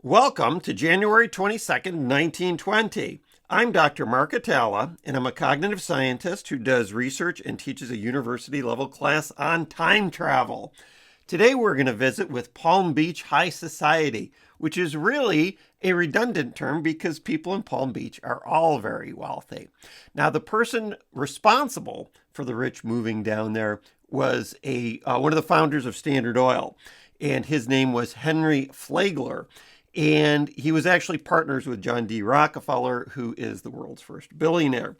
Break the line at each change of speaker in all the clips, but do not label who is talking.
Welcome to January 22nd, 1920. I'm Dr. Mark Hatala, and I'm a cognitive scientist who does research and teaches a university-level class on time travel. Today we're going to visit with Palm Beach High Society, which is really a redundant term because people in Palm Beach are all very wealthy. Now, the person responsible for the rich moving down there was one of the founders of Standard Oil, and his name was Henry Flagler. And he was actually partners with John D. Rockefeller, who is the world's first billionaire.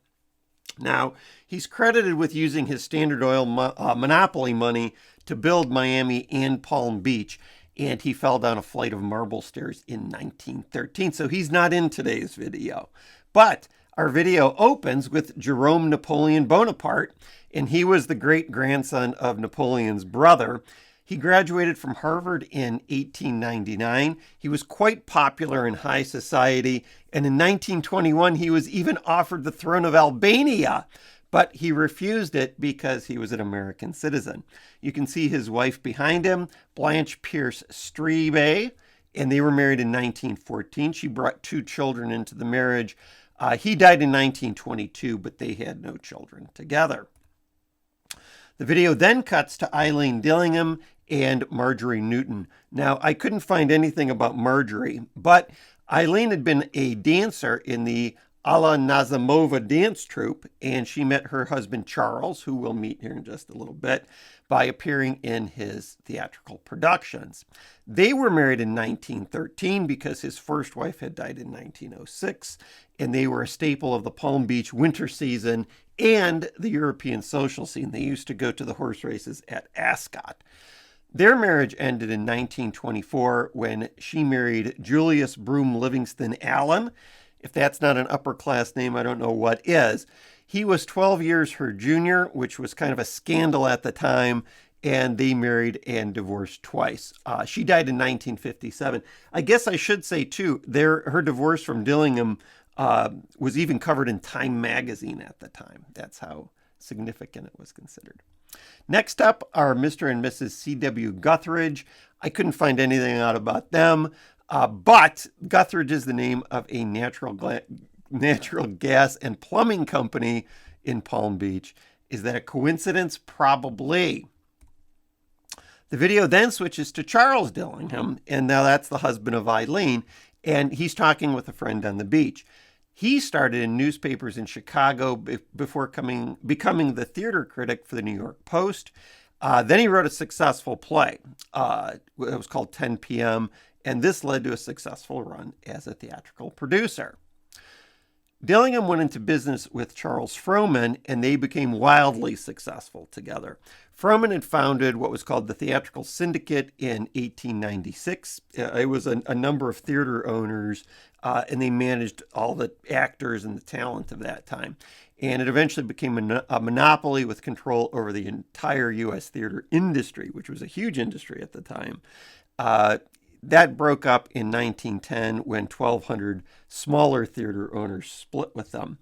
Now, he's credited with using his Standard Oil monopoly money to build Miami and Palm Beach, and he fell down a flight of marble stairs in 1913. So he's not in today's video. But our video opens with Jerome Napoleon Bonaparte, and he was the great-grandson of Napoleon's brother. He graduated from Harvard in 1899. He was quite popular in high society, and in 1921 he was even offered the throne of Albania, but he refused it because he was an American citizen. You can see his wife behind him, Blanche Pierce Strebe, and they were married in 1914. She brought 2 children into the marriage. He died in 1922, but they had no children together. The video then cuts to Eileen Dillingham and Marjorie Newton. Now, I couldn't find anything about Marjorie, but Eileen had been a dancer in the Alla Nazimova dance troupe, and she met her husband Charles, who we'll meet here in just a little bit, by appearing in his theatrical productions. They were married in 1913 because his first wife had died in 1906, and they were a staple of the Palm Beach winter season and the European social scene. They used to go to the horse races at Ascot. Their marriage ended in 1924 when she married Julius Broome Livingston Allen. If that's not an upper-class name, I don't know what is. He was 12 years her junior, which was kind of a scandal at the time, and they married and divorced twice. She died in 1957. I guess I should say, too, her divorce from Dillingham was even covered in Time magazine at the time. That's how significant it was considered. Next up are Mr. and Mrs. Cw Gutteridge. I couldn't find anything out about them, but Gutteridge is the name of a natural gas and plumbing company in Palm Beach. Is that a coincidence? Probably. The video then switches to Charles Dillingham, and now that's the husband of Eileen, and he's talking with a friend on the beach. He started in newspapers in Chicago before becoming the theater critic for the New York Post. Then he wrote a successful play. It was called 10 p.m., and this led to a successful run as a theatrical producer. Dillingham went into business with Charles Frohman, and they became wildly successful together. Frohman had founded what was called the Theatrical Syndicate in 1896. It was a number of theater owners, and they managed all the actors and the talent of that time. And it eventually became a monopoly with control over the entire U.S. theater industry, which was a huge industry at the time. That broke up in 1910 when 1,200 smaller theater owners split with them.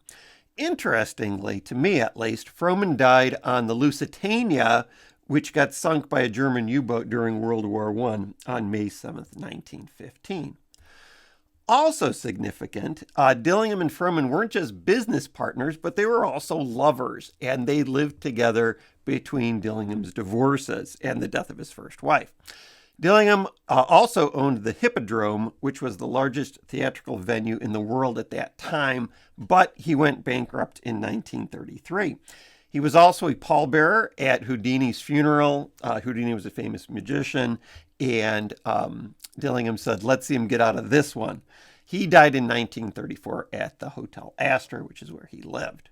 Interestingly, to me at least, Frohman died on the Lusitania, which got sunk by a German U-boat during World War I on May 7th, 1915. Also significant, Dillingham and Frohman weren't just business partners, but they were also lovers, and they lived together between Dillingham's divorces and the death of his first wife. Dillingham also owned the Hippodrome, which was the largest theatrical venue in the world at that time, but he went bankrupt in 1933. He was also a pallbearer at Houdini's funeral. Houdini was a famous magician, and Dillingham said, "Let's see him get out of this one." He died in 1934 at the Hotel Astor, which is where he lived.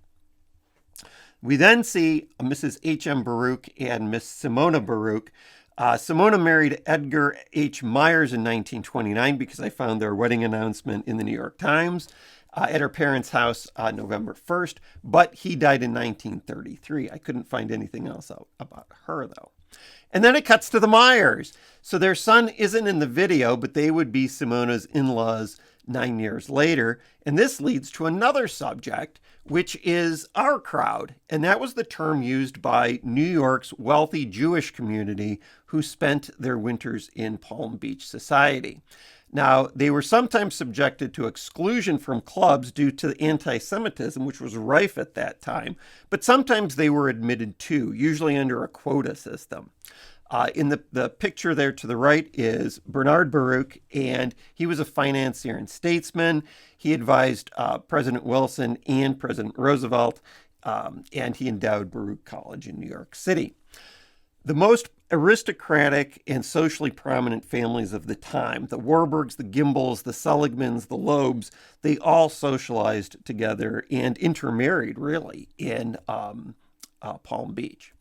We then see Mrs. H.M. Baruch and Miss Simona Baruch. Simona married Edgar H. Myers in 1929 because I found their wedding announcement in the New York Times at her parents' house on November 1st, but he died in 1933. I couldn't find anything else out about her, though. And then it cuts to the Myers. So their son isn't in the video, but they would be Simona's in-laws 9 years later. And this leads to another subject, which is our crowd. And that was the term used by New York's wealthy Jewish community who spent their winters in Palm Beach society. Now, they were sometimes subjected to exclusion from clubs due to anti-Semitism, which was rife at that time, but sometimes they were admitted too, usually under a quota system. In the picture there to the right is Bernard Baruch, and he was a financier and statesman. He advised President Wilson and President Roosevelt, and he endowed Baruch College in New York City. The most aristocratic and socially prominent families of the time, the Warburgs, the Gimbles, the Seligmans, the Loebs, they all socialized together and intermarried, really, in Palm Beach.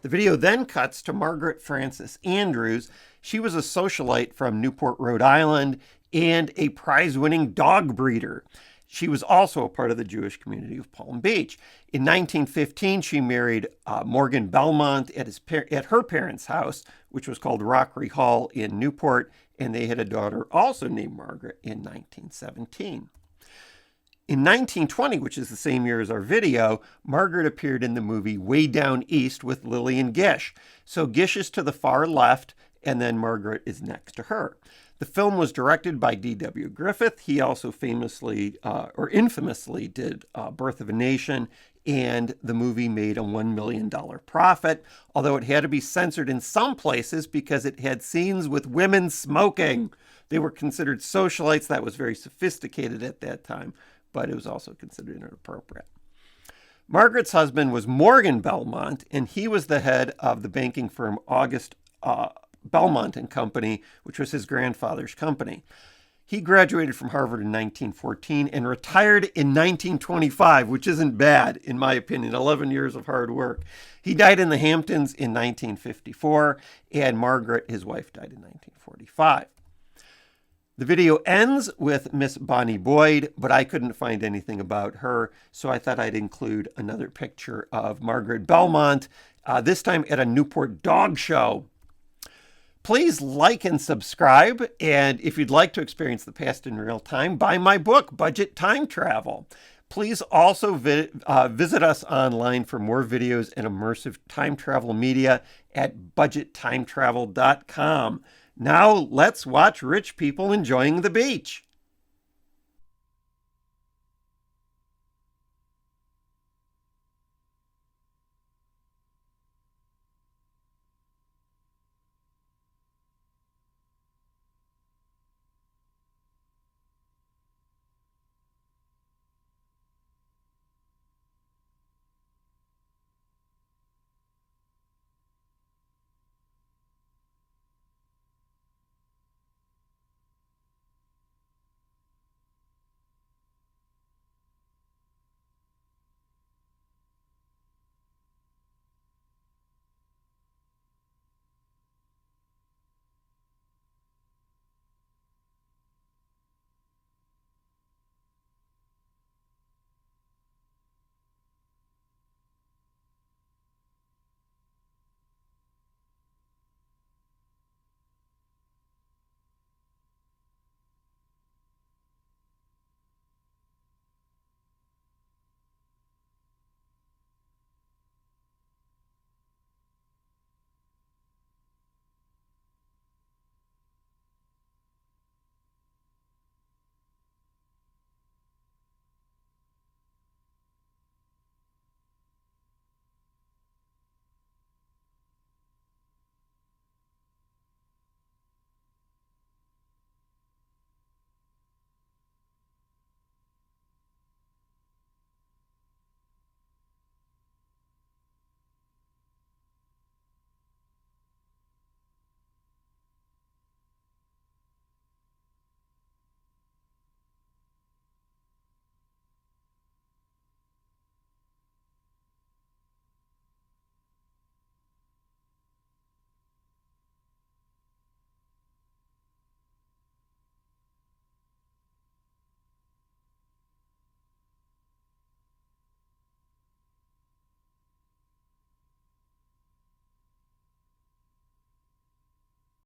The video then cuts to Margaret Frances Andrews. She was a socialite from Newport, Rhode Island, and a prize-winning dog breeder. She was also a part of the Jewish community of Palm Beach. In 1915, she married Morgan Belmont at her parents' house, which was called Rockery Hall in Newport, and they had a daughter also named Margaret in 1917. In 1920, which is the same year as our video, Margaret appeared in the movie Way Down East with Lillian Gish. So Gish is to the far left, and then Margaret is next to her. The film was directed by D.W. Griffith. He also famously or infamously did Birth of a Nation, and the movie made a $1 million profit, although it had to be censored in some places because it had scenes with women smoking. They were considered socialites. That was very sophisticated at that time, but it was also considered inappropriate. Margaret's husband was Morgan Belmont, and he was the head of the banking firm August Belmont and Company, which was his grandfather's company. He graduated from Harvard in 1914 and retired in 1925, which isn't bad, in my opinion, 11 years of hard work. He died in the Hamptons in 1954, and Margaret, his wife, died in 1945. The video ends with Miss Bonnie Boyd, but I couldn't find anything about her, so I thought I'd include another picture of Margaret Belmont, this time at a Newport dog show. Please like and subscribe, and if you'd like to experience the past in real time, buy my book, Budget Time Travel. Please also visit us online for more videos and immersive time travel media at budgettimetravel.com. Now let's watch rich people enjoying the beach.